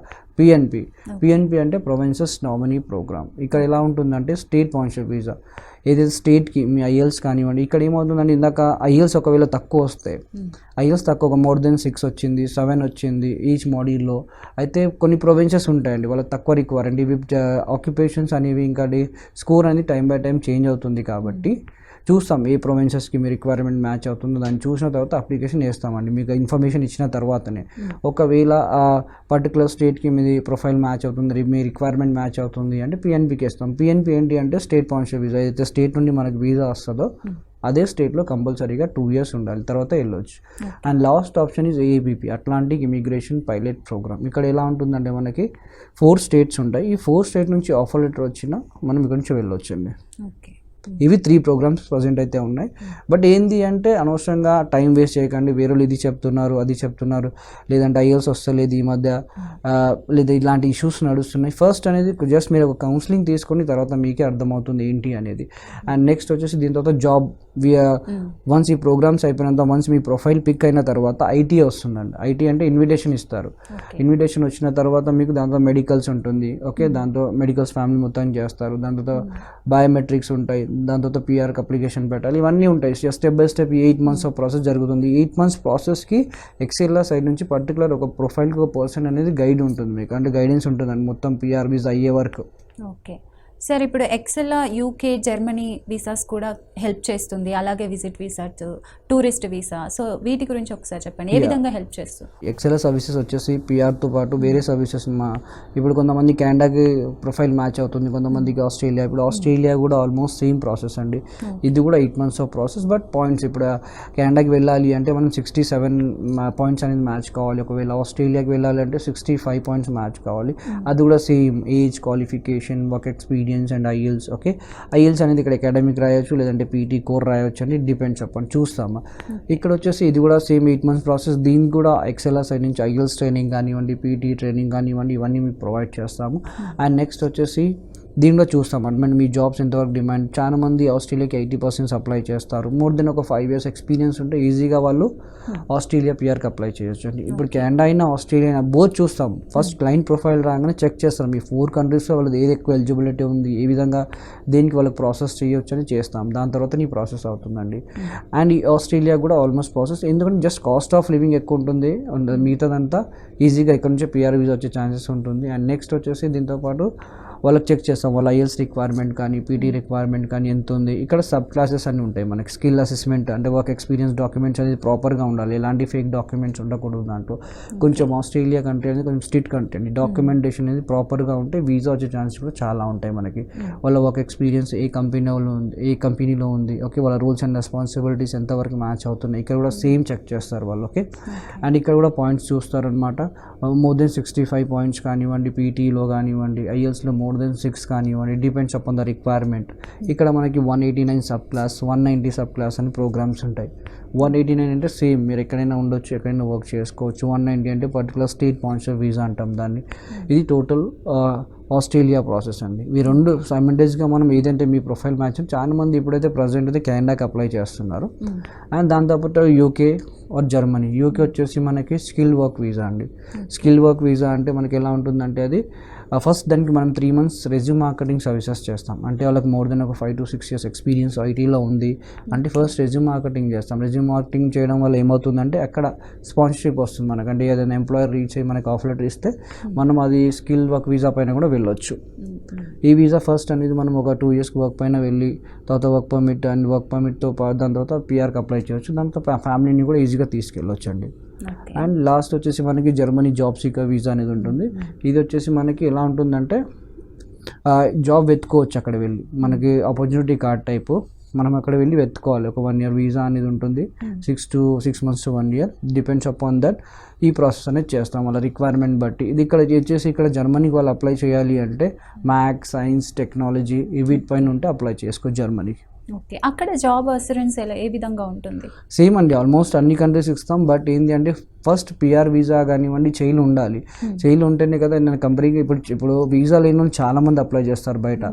పిఎన్పి అంటే ప్రొవిన్సెస్ నామినీ ప్రోగ్రామ్. ఇక్కడ ఎలా ఉంటుందంటే స్టేట్ స్పాన్సర్డ్ వీసా. ఏదైతే స్టేట్కి మీ ఐఎల్స్ కానివ్వండి, ఇక్కడ ఏమవుతుందంటే ఇందాక ఐఎల్స్ ఒకవేళ తక్కువ వస్తే, ఐఎల్స్ తక్కువ ఒక more than 6 వచ్చింది, 7 వచ్చింది ఈచ్ మాడ్యూల్లో, అయితే కొన్ని ప్రొవిన్సెస్ ఉంటాయండి వాళ్ళకి తక్కువ రిక్వైర్మెంట్. ఇవి ఆక్యుపేషన్స్ అనేవి ఇంకా స్కోర్ అనేది టైం బై టైం చేంజ్ అవుతుంది కాబట్టి చూస్తాం ఏ ప్రొవిన్సెస్కి మీ రిక్వైర్మెంట్ మ్యాచ్ అవుతుందో దాన్ని చూసిన తర్వాత అప్లికేషన్ వేస్తామండి. మీకు ఇన్ఫర్మేషన్ ఇచ్చిన తర్వాతనే. ఒకవేళ ఆ పర్టికులర్ స్టేట్కి మీది ప్రొఫైల్ మ్యాచ్ అవుతుంది, మీ రిక్వైర్మెంట్ మ్యాచ్ అవుతుంది అంటే పిఎన్పికి వేస్తాం. పిఎన్పి ఏంటి అంటే స్టేట్ స్పాన్సర్డ్ వీసా. ఏదైతే స్టేట్ నుండి మనకు వీసా వస్తుందో అదే స్టేట్లో కంపల్సరీగా 2 years ఉండాలి, తర్వాత వెళ్ళొచ్చు. And last option is AIPP, Atlantic immigration pilot program. ఇక్కడ ఎలా ఉంటుందంటే మనకి 4 states ఉంటాయి. ఈ 4 states నుంచి ఆఫర్ లెటర్ వచ్చినా మనం ఇక్కడ నుంచి వెళ్ళొచ్చు అండి. ఇవి 3 programs ప్రజెంట్ అయితే ఉన్నాయి. బట్ ఏంది అంటే అనవసరంగా టైం వేస్ట్ చేయకండి. వేరే ఇది చెప్తున్నారు, అది చెప్తున్నారు, లేదంటే ఐఎల్స్ వస్తలేదు ఈ మధ్య, లేదా ఇలాంటి ఇష్యూస్ నడుస్తున్నాయి. ఫస్ట్ అనేది జస్ట్ మీరు ఒక కౌన్సిలింగ్ తీసుకొని తర్వాత మీకే అర్థమవుతుంది ఏంటి అనేది. అండ్ నెక్స్ట్ వచ్చేసి దీని తర్వాత జాబ్ వన్స్ ఈ ప్రోగ్రామ్స్ అయిపోయినంత వన్స్ మీ ప్రొఫైల్ పిక్ అయిన తర్వాత ఐటీ వస్తుందండి. ఐటీ అంటే ఇన్విటేషన్ ఇస్తారు. ఇన్విటేషన్ వచ్చిన తర్వాత మీకు దాంతో మెడికల్స్ ఉంటుంది. ఓకే, దాంతో మెడికల్స్ ఫ్యామిలీ మొత్తం చేస్తారు. దాంతో బయోమెట్రిక్స్ ఉంటాయి, దాని తర్వాత పిఆర్కి అప్లికేషన్ పెట్టాలి, ఇవన్నీ ఉంటాయి. Step by step 8 months of process జరుగుతుంది. 8 months ప్రాసెస్కి ఎక్సెల్ఆర్ సైడ్ నుంచి పర్టికులర్ ఒక ప్రొఫైల్కి ఒక పర్సన్ అనేది గైడ్ ఉంటుంది మీకు, అంటే గైడెన్స్ ఉంటుందండి మొత్తం పిఆర్ వీసా అయ్యే వరకు. ఓకే సార్, ఇప్పుడు ఎక్సెల్ UK, జర్మనీ వీసాస్ కూడా హెల్ప్ చేస్తుంది, అలాగే visit visa, tourist visa. So వీటి గురించి ఒకసారి చెప్పండి, ఏ విధంగా హెల్ప్ చేస్తుంది? ఎక్సెల్ సర్వీసెస్ వచ్చేసి పిఆర్తో పాటు వేరే సర్వీసెస్ ఇప్పుడు కొంతమంది కెనడాకి ప్రొఫైల్ మ్యాచ్ అవుతుంది, కొంతమందికి ఆస్ట్రేలియా. ఇప్పుడు ఆస్ట్రేలియా కూడా ఆల్మోస్ట్ సేమ్ ప్రాసెస్ అండి. ఇది కూడా 8 months of process. But points ఇప్పుడు కెనడాకి వెళ్ళాలి అంటే మనం 67 points అనేది మ్యాచ్ కావాలి. ఒకవేళ ఆస్ట్రేలియాకి వెళ్ళాలి అంటే 65 points మ్యాచ్ కావాలి. అది కూడా same age, qualification, work experience experience and IELTS. Okay, IELTS అనేది ఇక్కడ అకాడమిక్ రాయొచ్చు, లేదంటే పీటీ కోర్ రాయొచ్చు అని డిపెండ్స్ అపాన్ చూస్తాము. ఇక్కడ వచ్చేసి ఇది కూడా సేమ్ 8 months ప్రాసెస్. దీనికి కూడా ఎక్సెల్ఆర్ సైడ్ నుంచి ఐఎల్స్ ట్రైనింగ్ కానివ్వండి, పీటీ ట్రైనింగ్ కానివ్వండి, ఇవన్నీ మీకు ప్రొవైడ్ చేస్తాము. అండ్ నెక్స్ట్ వచ్చేసి దీంట్లో చూస్తాం అంటే మీ జాబ్స్ ఎంతవరకు డిమాండ్. చాలా మంది ఆస్ట్రేలియాకి 80% అప్లై చేస్తారు. మోర్ దెన్ ఒక 5 years ఎక్స్పీరియన్స్ ఉంటే ఈజీగా వాళ్ళు ఆస్ట్రేలియా పిఆర్కి అప్లై చేయొచ్చు అండి. ఇప్పుడు కెనడా అయినా ఆస్ట్రేలియా అయినా బోత్ చూస్తాం. ఫస్ట్ క్లయింట్ ప్రొఫైల్ రాగానే చెక్ చేస్తాం మీ 4 countriesలో వాళ్ళది ఏది ఎక్కువ ఎలిజిబిలిటీ ఉంది, ఏ విధంగా దేనికి వాళ్ళకి ప్రాసెస్ చేయొచ్చు అని చేస్తాం. దాని తర్వాత నీ ప్రాసెస్ అవుతుందండి. అండ్ ఈ ఆస్ట్రేలియా కూడా ఆల్మోస్ట్ ప్రాసెస్, ఎందుకంటే జస్ట్ కాస్ట్ ఆఫ్ లివింగ్ ఎక్కువ ఉంటుంది, మిగతాదంతా ఈజీగా ఇక్కడ నుంచి పిఆర్ వీసా వచ్చే ఛాన్సెస్ ఉంటుంది. అండ్ నెక్స్ట్ వచ్చేసి దీంతోపాటు వాళ్ళకి చెక్ చేస్తాం వాళ్ళ ఐఎల్స్ రిక్వైర్మెంట్ కానీ, పీటీ రిక్వైర్మెంట్ కానీ ఎంత ఉంది. ఇక్కడ సబ్ క్లాసెస్ అన్నీ ఉంటాయి మనకి. స్కిల్ అసెస్మెంట్ అంటే వర్క్ ఎక్స్పీరియన్స్ డాక్యుమెంట్స్ అనేది ప్రాపర్గా ఉండాలి, ఎలాంటి ఫేక్ డాక్యుమెంట్స్ ఉండకూడదు. దాంట్లో కొంచెం ఆస్ట్రేలియా కంట్రీ అనేది కొంచెం స్ట్రిక్ట్ కంట్రీ అండి. డాక్యుమెంటేషన్ అనేది ప్రాపర్గా ఉంటే వీసా వచ్చే ఛాన్సెస్ కూడా చాలా ఉంటాయి మనకి. వాళ్ళ వర్క్ ఎక్స్పీరియన్స్ ఏ కంపెనీలో ఉంది, ఓకే, వాళ్ళ రూల్స్ అండ్ రెస్పాన్సిబిలిటీస్ ఎంతవరకు మ్యాచ్ అవుతున్నాయి, ఇక్కడ కూడా సేమ్ చెక్ చేస్తారు వాళ్ళు. ఓకే, అండ్ ఇక్కడ కూడా పాయింట్స్ చూస్తారనమాట. మోర్ దెన్ 65 points కానివ్వండి, పీటీలో కానివ్వండి, ఐఎల్స్లో మోర్ దెన్ 6 కానివ్వండి, డిపెండ్స్ అపాన్ ద రిక్వైర్మెంట్. ఇక్కడ మనకి 189 సబ్ క్లాస్, 190 సబ్ క్లాస్ అని ప్రోగ్రామ్స్ ఉంటాయి. 189 అంటే సేమ్ మీరు ఎక్కడైనా ఉండొచ్చు, ఎక్కడైనా వర్క్ చేసుకోవచ్చు. 190 అంటే పర్టికులర్ స్టేట్ స్పాన్సర్ వీసా అంటాం దాన్ని. ఇది టోటల్ ఆస్ట్రేలియా ప్రాసెస్ అండి. ఈ రెండు సైమల్టేనియస్గా మనం ఏదంటే మీ ప్రొఫైల్ మ్యాచ్. చాలా మంది ఇప్పుడైతే ప్రజెంట్ అయితే కెనడాకి అప్లై చేస్తున్నారు. అండ్ దాంతోపాటు యూకే ఆర్ జర్మనీ. యూకే వచ్చేసి మనకి స్కిల్ వర్క్ వీసా అండి. స్కిల్ వర్క్ వీసా అంటే మనకి ఎలా ఉంటుందంటే అది ఫస్ట్ దానికి మనం 3 months రెజ్యూమ్ మార్కెటింగ్ సర్వీసెస్ చేస్తాం. అంటే వాళ్ళకి మోర్ దెన్ ఒక 5 to 6 years ఎక్స్పీరియన్స్ ఐటీలో ఉంది అంటే ఫస్ట్ రెజ్యూమ్ మార్కెటింగ్ చేస్తాం. రెజ్యూమ్ మార్కెటింగ్ చేయడం వల్ల ఏమవుతుందంటే అక్కడ స్పాన్సర్షిప్ వస్తుంది మనకు. అంటే ఏదైనా ఎంప్లాయర్ రీచ్ అయ్యి మనకి ఆఫర్ లెటర్ ఇస్తే మనం అది స్కిల్ వర్క్ వీసా పైన కూడా వెళ్ళొచ్చు. ఈ వీసా ఫస్ట్ అనేది మనం ఒక 2 years వర్క్ పైన వెళ్ళి తర్వాత వర్క్ పర్మిట్ అండ్ వర్క్ పర్మిట్తో దాని తర్వాత పిఆర్కి అప్లై చేయొచ్చు. దాంతో ఫ్యామిలీని కూడా ఈజీగా తీసుకెళ్ళొచ్చు అండి. అండ్ లాస్ట్ వచ్చేసి మనకి జర్మనీ జాబ్ సీకర్ వీసా అనేది ఉంటుంది. ఇది వచ్చేసి మనకి ఎలా ఉంటుందంటే జాబ్ వెతుకోవచ్చు అక్కడ వెళ్ళి. మనకి ఆపర్చునిటీ కార్డ్ టైపు మనం అక్కడ వెళ్ళి వెతుకోవాలి. ఒక 1 year వీసా అనేది ఉంటుంది. 6 months to 1 year depends upon that ఈ ప్రాసెస్ అనేది చేస్తాం వాళ్ళ రిక్వైర్మెంట్ బట్టి. ఇది ఇక్కడ వచ్చేసి ఇక్కడ జర్మనీకి వాళ్ళు అప్లై చేయాలి అంటే మ్యాథ్స్, సైన్స్, టెక్నాలజీ వీటిపైన ఉంటే అప్లై చేసుకో జర్మనీకి. ఓకే, అక్కడ జాబ్ అసూరెన్స్ ఏ విధంగా ఉంటుంది? సేమ్ అండి, ఆల్మోస్ట్ అన్ని కంట్రీస్ ఇస్తాం. బట్ ఏంటి అంటే ఫస్ట్ పిఆర్ వీసా కానివ్వండి చేయిలు ఉండాలి. చేయిలు ఉంటేనే కదా నేను కంపెనీకి ఇప్పుడు వీసా లేని వాళ్ళు చాలా మంది అప్లై చేస్తారు బయట.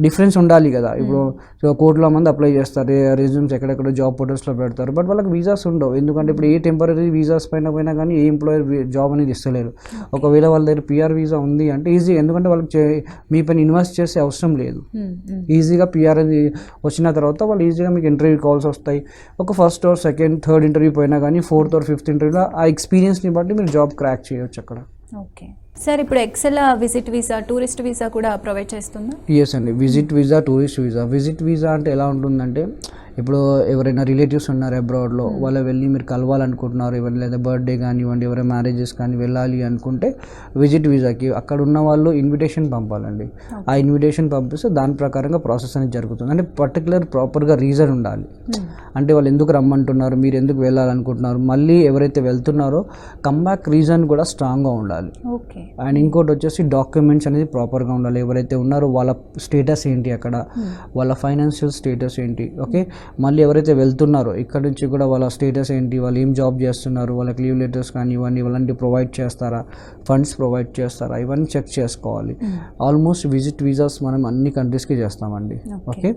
డిఫరెన్స్ ఉండాలి కదా. ఇప్పుడు కోట్ల మంది అప్లై చేస్తారు, రెజ్యూమ్స్ ఎక్కడెక్కడ జాబ్ పోర్టల్స్లో పెడతారు. బట్ వాళ్ళకి వీసాస్ ఉండవు. ఎందుకంటే ఇప్పుడు ఏ టెంపరీ వీసాస్ పైన పోయినా కానీ ఏ ఎంప్లాయర్ జాబ్ అనేది ఇస్తలేరు. ఒకవేళ వాళ్ళ దగ్గర పిఆర్ వీసా ఉంది అంటే ఈజీ, ఎందుకంటే వాళ్ళకి మీ పైన ఇన్వెస్ట్ చేసే అవసరం లేదు. ఈజీగా పిఆర్ అనేది వచ్చిన తర్వాత వాళ్ళు ఈజీగా మీకు ఇంటర్వ్యూ కాల్స్ వస్తాయి. ఒక first or second, third interview పోయినా కానీ 4th or 5th ఇంటర్వ్యూలో ఆ ఎక్స్పీరియన్స్ని బట్టి మీరు జాబ్ క్రాక్ చేయొచ్చు అక్కడ. ఓకే సార్, ఇప్పుడు Excel visit visa, tourist visa కూడా ప్రొవైడ్ చేస్తుందా? ఎస్ అండి, visit visa, tourist visa. Visit visa అంటే ఎలా ఉంటుందంటే ఇప్పుడు ఎవరైనా రిలేటివ్స్ ఉన్నారు అబ్రాడ్లో, వాళ్ళు వెళ్ళి మీరు కలవాలనుకుంటున్నారు, ఎవరైనా లేదా బర్త్డే కానివ్వండి, ఎవరైనా మ్యారేజెస్ కానీ వెళ్ళాలి అనుకుంటే విజిట్ వీసాకి అక్కడ ఉన్న వాళ్ళు ఇన్విటేషన్ పంపాలండి. ఆ ఇన్విటేషన్ పంపిస్తే దాని ప్రకారంగా ప్రాసెస్ అనేది జరుగుతుంది. అంటే పర్టికులర్ ప్రాపర్గా రీజన్ ఉండాలి. అంటే వాళ్ళు ఎందుకు రమ్మంటున్నారు, మీరు ఎందుకు వెళ్ళాలనుకుంటున్నారు, మళ్ళీ ఎవరైతే వెళ్తున్నారో కమ్బ్యాక్ రీజన్ కూడా స్ట్రాంగ్గా ఉండాలి. ఓకే, అండ్ ఇంకోటి వచ్చేసి డాక్యుమెంట్స్ అనేది ప్రాపర్గా ఉండాలి. ఎవరైతే ఉన్నారో వాళ్ళ స్టేటస్ ఏంటి, అక్కడ వాళ్ళ ఫైనాన్షియల్ స్టేటస్ ఏంటి, ఓకే, మళ్ళీ ఎవరైతే వెళ్తున్నారో ఇక్కడ నుంచి కూడా వాళ్ళ స్టేటస్ ఏంటి, వాళ్ళు ఏం జాబ్ చేస్తున్నారు, వాళ్ళకి లీవ్ లెటర్స్ కానీ ఇవన్నీ వాళ్ళంటివి ప్రొవైడ్ చేస్తారా, ఫండ్స్ ప్రొవైడ్ చేస్తారా, ఇవన్నీ చెక్ చేసుకోవాలి. ఆల్మోస్ట్ విజిట్ వీసాస్ మనం అన్ని కంట్రీస్కి చేస్తామండి. ఓకే,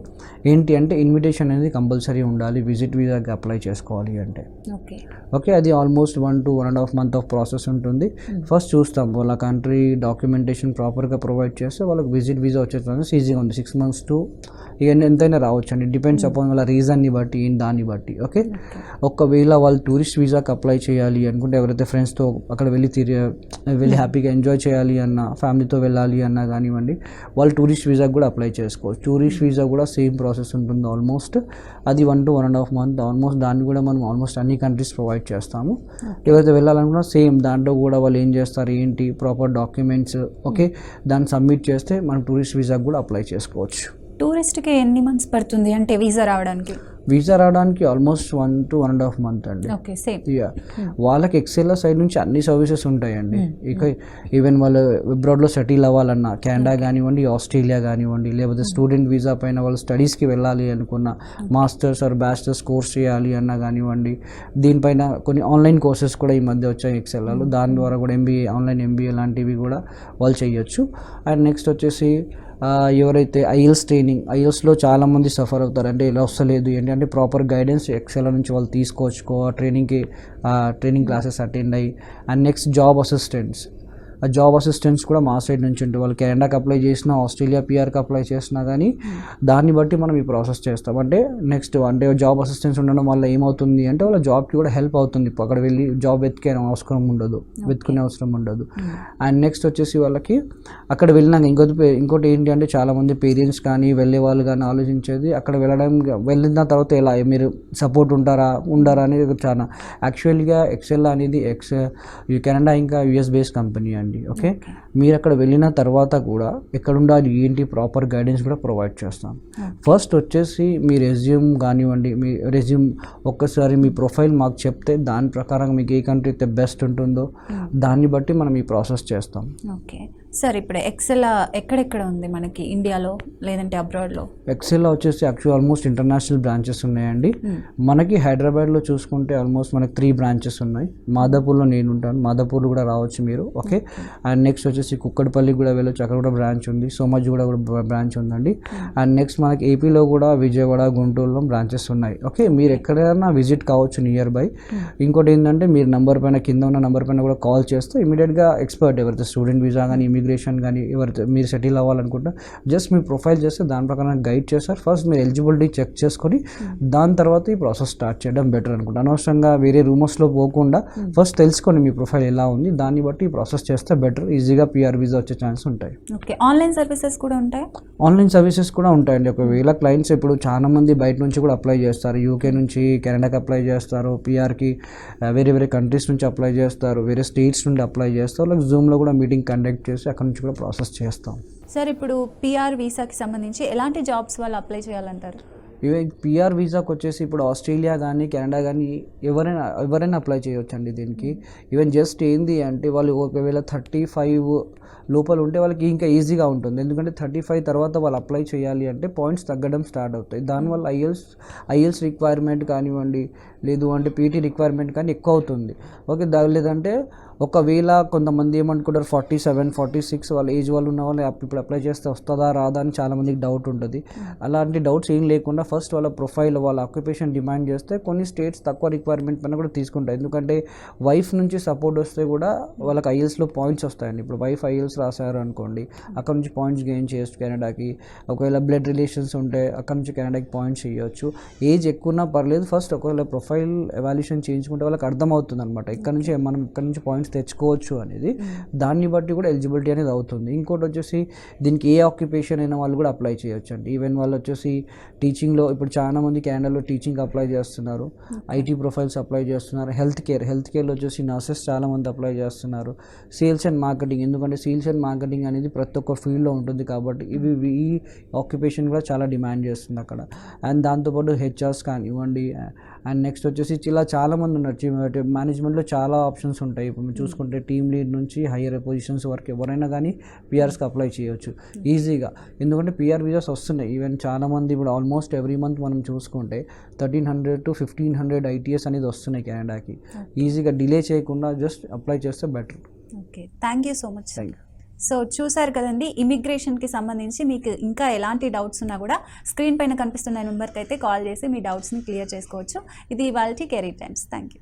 ఏంటి అంటే ఇన్విటేషన్ అనేది కంపల్సరీ ఉండాలి విజిట్ వీసాకి అప్లై చేసుకోవాలి అంటే. ఓకే, అది almost 1 to 1.5 month of process ఉంటుంది. ఫస్ట్ చూస్తాం వాళ్ళ కంట్రీ డాక్యుమెంటేషన్ ప్రాపర్గా ప్రొవైడ్ చేస్తే వాళ్ళకి విజిట్ వీసా వచ్చే ఛాన్సెస్ ఈజీగా ఉంది. 6 months to ఇవన్నీ ఎంతైనా రావచ్చు అండి, డిపెండ్స్ అపాన్ వాళ్ళ రీజన్ని బట్టి దాన్ని బట్టి. ఓకే, ఒకవేళ వాళ్ళు టూరిస్ట్ వీసాకి అప్లై చేయాలి అనుకుంటే ఎవరైతే ఫ్రెండ్స్తో అక్కడ వెళ్ళి హ్యాపీగా ఎంజాయ్ చేయాలి అన్న, ఫ్యామిలీతో వెళ్ళాలి అన్నా కానివ్వండి, వాళ్ళు టూరిస్ట్ వీసాకి కూడా అప్లై చేసుకోవచ్చు. టూరిస్ట్ వీసా కూడా సేమ్ ప్రాసెస్ ఉంటుంది ఆల్మోస్ట్. అది 1 to 1.5 month ఆల్మోస్ట్. దాన్ని కూడా మనం ఆల్మోస్ట్ అన్ని కంట్రీస్ ప్రొవైడ్ చేస్తాము. ఎవరైతే వెళ్ళాలనుకున్నా సేమ్ దాంట్లో కూడా వాళ్ళు ఏం చేస్తారు ఏంటి ప్రాపర్ డాక్యుమెంట్స్, ఓకే, దాన్ని సబ్మిట్ చేస్తే మనం టూరిస్ట్ వీసాకి కూడా అప్లై చేసుకోవచ్చు. టూరిస్ట్కి ఎన్ని మంత్స్ పడుతుంది అంటే వీసా రావడానికి? వీసా రావడానికి ఆల్మోస్ట్ 1 to 1.5 months అండి. Okay, same. వాళ్ళకి ఎక్సెల్ సైడ్ నుంచి అన్ని సర్వీసెస్ ఉంటాయండి. ఇక ఈవెన్ వాళ్ళు అబ్రాడ్లో సెటిల్ అవ్వాలన్నా కెనడా కానివ్వండి, ఆస్ట్రేలియా కానివ్వండి, లేకపోతే స్టూడెంట్ వీసా పైన వాళ్ళు స్టడీస్కి వెళ్ళాలి అనుకున్న మాస్టర్స్ ఆర్ బ్యాచిలర్స్ కోర్స్ చేయాలి అన్నా కానివ్వండి, దీనిపైన కొన్ని ఆన్లైన్ కోర్సెస్ కూడా ఈ మధ్య వచ్చాయి ఎక్సెల్లో. దాని ద్వారా కూడా ఆన్లైన్ ఎంబీఏ లాంటివి కూడా వాళ్ళు చేయొచ్చు. అండ్ నెక్స్ట్ వచ్చేసి ఎవరైతే ఐఎల్స్లో చాలామంది సఫర్ అవుతారు, అంటే ఇలా వస్తలేదు ఏంటంటే ప్రాపర్ గైడెన్స్ ఎక్సెల్ నుంచి వాళ్ళు తీసుకోవచ్చు, ట్రైనింగ్ క్లాసెస్ అటెండ్ అయ్యి. అండ్ నెక్స్ట్ జాబ్ అసిస్టెంట్స్ కూడా మా సైడ్ నుంచి ఉంటుంది. వాళ్ళు కెనడాకి అప్లై చేసినా, ఆస్ట్రేలియా పిఆర్కి అప్లై చేసినా కానీ దాన్ని బట్టి మనం ఈ ప్రాసెస్ చేస్తాం. అంటే నెక్స్ట్ అంటే జాబ్ అసిస్టెంట్స్ ఉండడం వల్ల ఏమవుతుంది అంటే వాళ్ళ జాబ్కి కూడా హెల్ప్ అవుతుంది. అక్కడ వెళ్ళి జాబ్ వెతుకునే అవసరం ఉండదు. అండ్ నెక్స్ట్ వచ్చేసి వాళ్ళకి అక్కడ వెళ్ళినాక ఇంకోటి ఏంటి అంటే చాలామంది పేరెంట్స్ కానీ వెళ్ళే వాళ్ళు కానీ ఆలోచించేది అక్కడ వెళ్ళిన తర్వాత ఎలా మీరు సపోర్ట్ ఉండరా అనేది చాలా. యాక్చువల్గా ఎక్సెల్ అనేది కెనడా ఇంకా యుఎస్ బేస్డ్ కంపెనీ అండి. ఓకే, మీరు అక్కడ వెళ్ళిన తర్వాత కూడా ఎక్కడ ఉండాలి ఏంటి ప్రాపర్ గైడెన్స్ కూడా ప్రొవైడ్ చేస్తాం. ఫస్ట్ వచ్చేసి మీ రెజ్యూమ్ కానివ్వండి, మీ రెజ్యూమ్ ఒక్కసారి మీ ప్రొఫైల్ మాకు చెప్తే దాని ప్రకారం మీకు ఏ కంట్రీ అయితే బెస్ట్ ఉంటుందో దాన్ని బట్టి మనం ఈ ప్రాసెస్ చేస్తాం. ఓకే సార్, ఇప్పుడు ఎక్సెల్ ఎక్కడెక్కడ ఉంది మనకి ఇండియాలో లేదంటే అబ్రాడ్లో? ఎక్సెల్లో వచ్చేసి ఆల్మోస్ట్ ఇంటర్నేషనల్ బ్రాంచెస్ ఉన్నాయండి. మనకి హైదరాబాద్లో చూసుకుంటే ఆల్మోస్ట్ మనకి 3 బ్రాంచెస్ ఉన్నాయి. మాదాపూర్లో నేను ఉంటాను, మాదాపూర్లో కూడా రావచ్చు మీరు. ఓకే, అండ్ నెక్స్ట్ వచ్చేసి కుక్కడపల్లికి కూడా వెళ్ళొచ్చు, అక్కడ కూడా బ్రాంచ్ ఉంది. సోమాజిగూడ కూడా బ్రాంచ్ ఉందండి. అండ్ నెక్స్ట్ మనకి ఏపీలో కూడా విజయవాడ, గుంటూరులో బ్రాంచెస్ ఉన్నాయి. ఓకే, మీరు ఎక్కడైనా విజిట్ కావచ్చు నియర్ బై. ఇంకోటి ఏంటంటే మీరు కింద ఉన్న నంబర్ పైన కూడా కాల్ చేస్తే ఇమీడియట్గా ఎక్స్పర్ట్ ఎవరైతే స్టూడెంట్ వీసా కానీ ఇమిగ్రేషన్ కానీ ఎవరైతే మీరు సెటిల్ అవ్వాలనుకుంటే జస్ట్ మీ ప్రొఫైల్ చేస్తే దాని ప్రకారం గైడ్ చేస్తారు. ఫస్ట్ మీరు ఎలిజిబిలిటీ చెక్ చేసుకొని దాని తర్వాత ఈ ప్రాసెస్ స్టార్ట్ చేయడం బెటర్ అనుకుంటా. అనవసరంగా వేరే రూమర్స్లో పోకుండా ఫస్ట్ తెలుసుకోండి మీ ప్రొఫైల్ ఎలా ఉంది, దాన్ని బట్టి ఈ ప్రాసెస్ చేస్తే బెటర్. ఈజీగా పిఆర్ వీసా వచ్చే ఛాన్స్ ఉంటాయి. ఓకే, ఆన్లైన్ సర్వీసెస్ కూడా ఉంటాయి? ఆన్లైన్ సర్వీసెస్ కూడా ఉంటాయండి. ఒకవేళ క్లయింట్స్ ఇప్పుడు చాలా మంది బయట నుంచి కూడా అప్లై చేస్తారు, యూకే నుంచి కెనడాకి అప్లై చేస్తారు, పిఆర్కి వేరే కంట్రీస్ నుంచి అప్లై చేస్తారు, వేరే స్టేట్స్ నుండి అప్లై చేస్తారు. వాళ్ళకి జూమ్లో కూడా మీటింగ్ కండక్ట్ చేసి అక్కడ నుంచి కూడా ప్రాసెస్ చేస్తాం. సార్, ఇప్పుడు పిఆర్ వీసాకి సంబంధించి ఎలాంటి జాబ్స్ వాళ్ళు అప్లై చేయాలంటారు? ఈవెన్ పిఆర్ వీసాకి వచ్చేసి ఇప్పుడు ఆస్ట్రేలియా కానీ కెనడా కానీ ఎవరైనా అప్లై చేయొచ్చు అండి దీనికి. ఈవెన్ జస్ట్ ఏంది అంటే వాళ్ళు ఒకవేళ 35 లోపల ఉంటే వాళ్ళకి ఇంకా ఈజీగా ఉంటుంది. ఎందుకంటే 35 తర్వాత వాళ్ళు అప్లై చేయాలి అంటే పాయింట్స్ తగ్గడం స్టార్ట్ అవుతాయి. దానివల్ల ఐఎల్స్ రిక్వైర్మెంట్ కానివ్వండి, లేదు అంటే పీటీ రిక్వైర్మెంట్ కానీ ఎక్కువ అవుతుంది. ఓకే, లేదంటే ఒకవేళ కొంతమంది ఏమనుకుంటారు 47, 46 వాళ్ళ ఏజ్ వాళ్ళు ఉన్న వాళ్ళు ఇప్పుడు అప్లై చేస్తే వస్తుందా రాదా అని చాలామందికి డౌట్ ఉంటుంది. అలాంటి డౌట్స్ ఏం లేకుండా ఫస్ట్ వాళ్ళ ప్రొఫైల్, వాళ్ళ ఆక్యుపేషన్ డిమాండ్ చేస్తే కొన్ని స్టేట్స్ తక్కువ రిక్వైర్మెంట్ పైన కూడా తీసుకుంటాయి. ఎందుకంటే వైఫ్ నుంచి సపోర్ట్ వస్తే కూడా వాళ్ళకి ఐఎల్స్లో పాయింట్స్ వస్తాయండి. ఇప్పుడు వైఫ్ ఐఎల్స్ రాశారు అనుకోండి, అక్కడ నుంచి పాయింట్స్ గెయిన్ చేయొచ్చు కెనడాకి. ఒకవేళ బ్లడ్ రిలేషన్స్ ఉంటే అక్కడ నుంచి కెనడాకి పాయింట్స్ చేయొచ్చు. ఏజ్ ఎక్కువన్నా పర్లేదు, ఫస్ట్ ఒకవేళ ప్రొఫైల్ ఎవాల్యుయేషన్ చేయించుకుంటే వాళ్ళకి అర్థమవుతుంది అనమాట ఇక్కడ నుంచి పాయింట్స్ తెచ్చుకోవచ్చు అనేది. దాన్ని బట్టి కూడా ఎలిజిబిలిటీ అనేది అవుతుంది. ఇంకోటి వచ్చేసి దీనికి ఏ ఆక్యుపేషన్ అయినా వాళ్ళు కూడా అప్లై చేయొచ్చు అండి. ఈవెన్ వాళ్ళు వచ్చేసి టీచింగ్లో ఇప్పుడు చాలా మంది కెనడాలో టీచింగ్ అప్లై చేస్తున్నారు, ఐటీ ప్రొఫైల్స్ అప్లై చేస్తున్నారు, హెల్త్ కేర్లో వచ్చేసి నర్సెస్ చాలామంది అప్లై చేస్తున్నారు, సేల్స్ అండ్ మార్కెటింగ్. ఎందుకంటే సేల్స్ అండ్ మార్కెటింగ్ అనేది ప్రతి ఒక్క ఫీల్డ్లో ఉంటుంది కాబట్టి ఈ ఆక్యుపేషన్ కూడా చాలా డిమాండ్ చేస్తుంది అక్కడ. అండ్ దాంతోపాటు హెచ్ఆర్స్ కానివ్వండి, అండ్ నెక్స్ట్ వచ్చేసి ఇలా చాలామంది ఉన్నారు. మేనేజ్మెంట్లో చాలా ఆప్షన్స్ ఉంటాయి. ఇప్పుడు చూసుకుంటే టీమ్ లీడ్ నుంచి హైయర్ పొజిషన్స్ వరకు ఎవరైనా కానీ పిఆర్స్కి అప్లై చేయొచ్చు ఈజీగా. ఎందుకంటే పిఆర్ వీసాస్ వస్తున్నాయి. ఈవెన్ చాలామంది ఇప్పుడు ఆల్మోస్ట్ ఎవ్రీ మంత్ మనం చూసుకుంటే 1300 to 1500 ఐటీఎస్ అనేది వస్తున్నాయి కెనడాకి. ఈజీగా డిలే చేయకుండా జస్ట్ అప్లై చేస్తే better. Okay, thank you so much. So చూసారు కదండి, ఇమిగ్రేషన్కి సంబంధించి మీకు ఇంకా ఎలాంటి డౌట్స్ ఉన్నా కూడా స్క్రీన్ పైన కనిపిస్తున్న నెంబర్కి అయితే కాల్ చేసి మీ డౌట్స్ని క్లియర్ చేసుకోవచ్చు. ఇది ఇవాల్టి కెరీర్ టైమ్స్. Thank you.